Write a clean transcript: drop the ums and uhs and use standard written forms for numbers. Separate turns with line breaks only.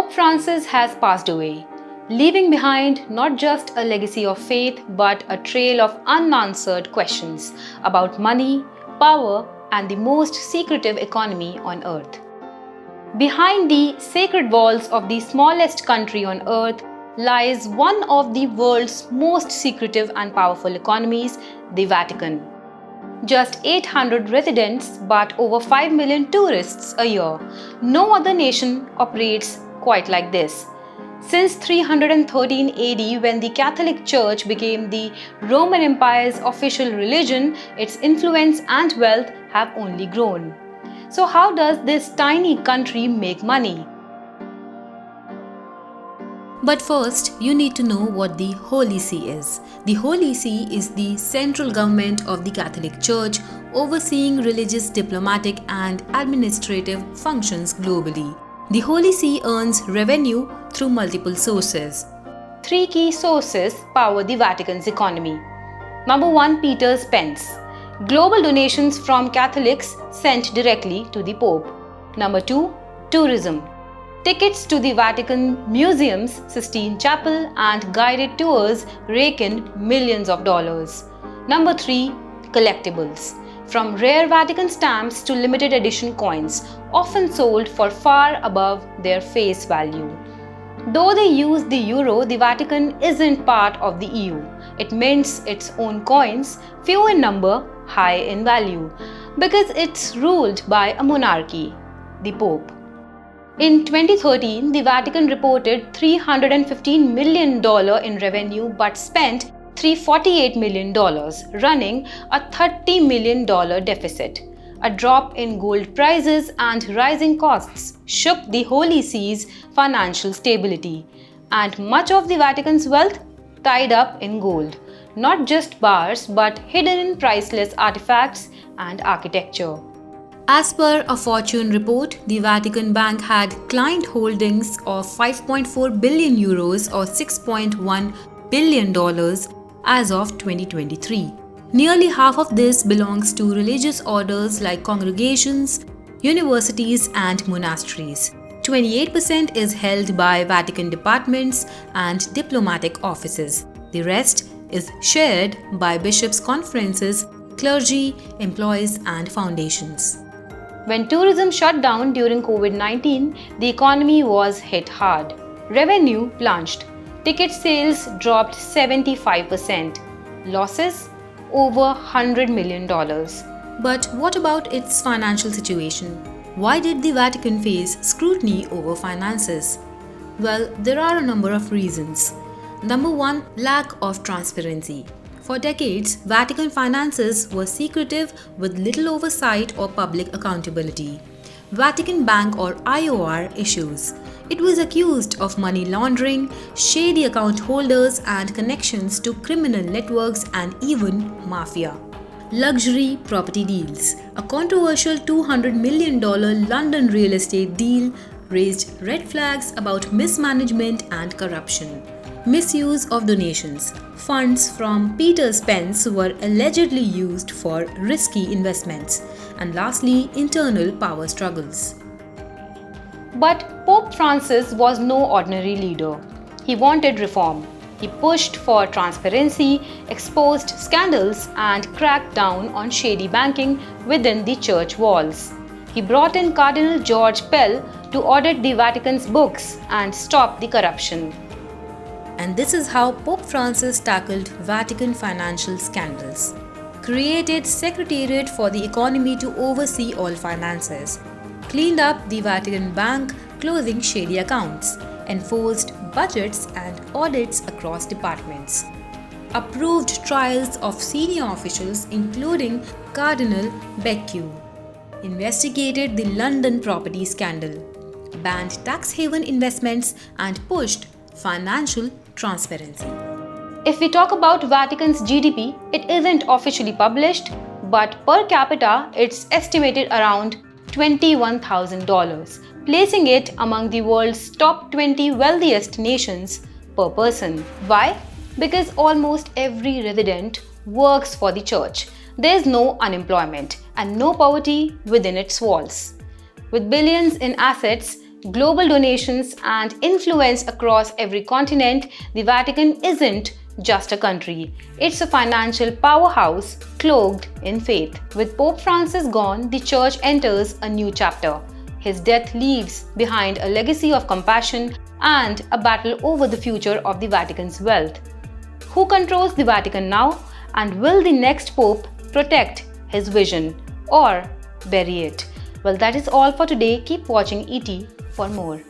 Pope Francis has passed away, leaving behind not just a legacy of faith but a trail of unanswered questions about money, power, and the most secretive economy on earth. Behind the sacred walls of the smallest country on earth lies one of the world's most secretive and powerful economies, the Vatican. Just 800 residents but over 5 million tourists a year. No other nation operates quite like this. Since 313 AD, when the Catholic Church became the Roman Empire's official religion, its influence and wealth have only grown. So how does this tiny country make money? But first, you need to know what the Holy See is. The Holy See is the central government of the Catholic Church, overseeing religious, diplomatic, and administrative functions globally. The Holy See earns revenue through multiple sources. Three key sources power the Vatican's economy. Number 1, Peter's pence. Global donations from Catholics sent directly to the Pope. Number 2, tourism. Tickets to the Vatican museums, Sistine Chapel, and guided tours rake in millions of dollars. Number 3, collectibles. From rare Vatican stamps to limited edition coins, often sold for far above their face value. Though they use the euro, the Vatican isn't part of the EU. It mints its own coins, few in number, high in value, because it's ruled by a monarchy, the Pope. In 2013, the Vatican reported $315 million in revenue but spent $348 million, running a $30 million deficit. A drop in gold prices and rising costs shook the Holy See's financial stability, and much of the Vatican's wealth tied up in gold, not just bars but hidden in priceless artifacts and architecture. As per a Fortune report, the Vatican Bank had client holdings of 5.4 billion euros or $6.1 billion as of 2023. Nearly half of this belongs to religious orders like congregations, universities, and monasteries. 28% is held by Vatican departments and diplomatic offices. The rest is shared by bishops' conferences, clergy, employees, and foundations. When tourism shut down during COVID-19, the economy was hit hard. Revenue plunged. Ticket sales dropped 75%. Losses? Over $100 million. But what about its financial situation? Why did the Vatican face scrutiny over finances? Well, there are a number of reasons. Number 1, lack of transparency. For decades, Vatican finances were secretive with little oversight or public accountability. Vatican Bank or IOR issues. It was accused of money laundering, shady account holders, and connections to criminal networks and even mafia. Luxury property deals. A controversial $200 million London real estate deal raised red flags about mismanagement and corruption. Misuse of donations. Funds from Peter's pence were allegedly used for risky investments. And lastly, internal power struggles. But Pope Francis was no ordinary leader. He wanted reform. He pushed for transparency, exposed scandals, and cracked down on shady banking within the church walls. He brought in Cardinal George Pell to audit the Vatican's books and stop the corruption. And this is how Pope Francis tackled Vatican financial scandals. Created Secretariat for the economy to oversee all finances. Cleaned up the Vatican Bank, closing shady accounts. Enforced budgets and audits across departments. Approved trials of senior officials including Cardinal Becciu. Investigated the London property scandal. Banned tax haven investments and pushed financial transparency. If we talk about Vatican's GDP, it isn't officially published, but per capita it's estimated around $21,000, placing it among the world's top 20 wealthiest nations per person. Why? Because almost every resident works for the church. There's no unemployment and no poverty within its walls. With billions in assets, global donations, and influence across every continent, the Vatican isn't just a country. It's a financial powerhouse cloaked in faith. With Pope Francis gone, the Church enters a new chapter. His death leaves behind a legacy of compassion and a battle over the future of the Vatican's wealth. Who controls the Vatican now? And will the next Pope protect his vision or bury it? Well, that is all for today. Keep watching ET for more.